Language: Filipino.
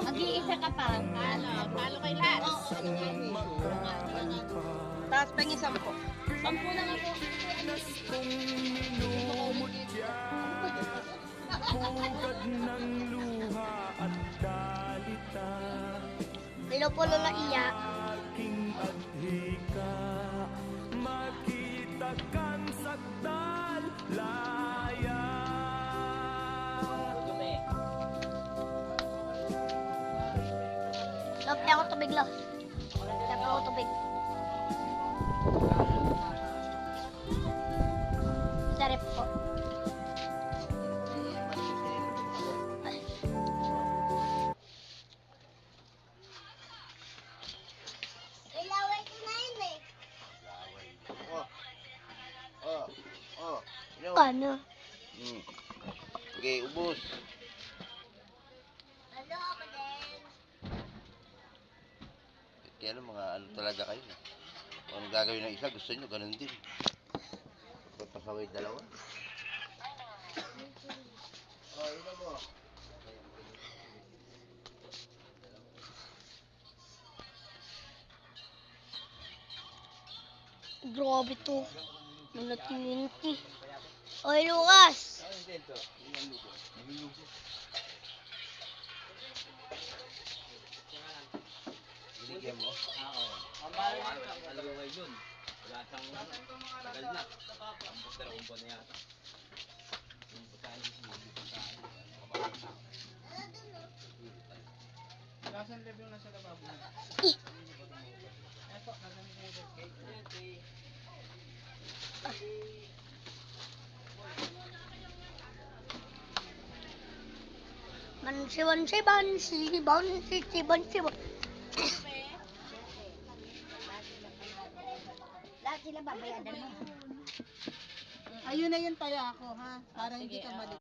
Mag-iisa ka pa. Talo kay Lats. Tapos pengi 10. 10 na nga po. Pinupulo na iya. Lopi ako tubig, lo. Lopi ako tubig. Sarap po. Ilaway ko na yun eh. Ano? Okay, ubos. Ano ako din? Kaya ano, mga ano talaga kayo. Kung ano gagawin ng isa, gusto nyo, ganun din. Papasaway dalawa. Grabe to. Malatinti. Oy, Lucas! Binigyan mo? Bansi. Lahat sila babayadan mo. Ayun na yun tayo ako, ha? Para hindi ka mali.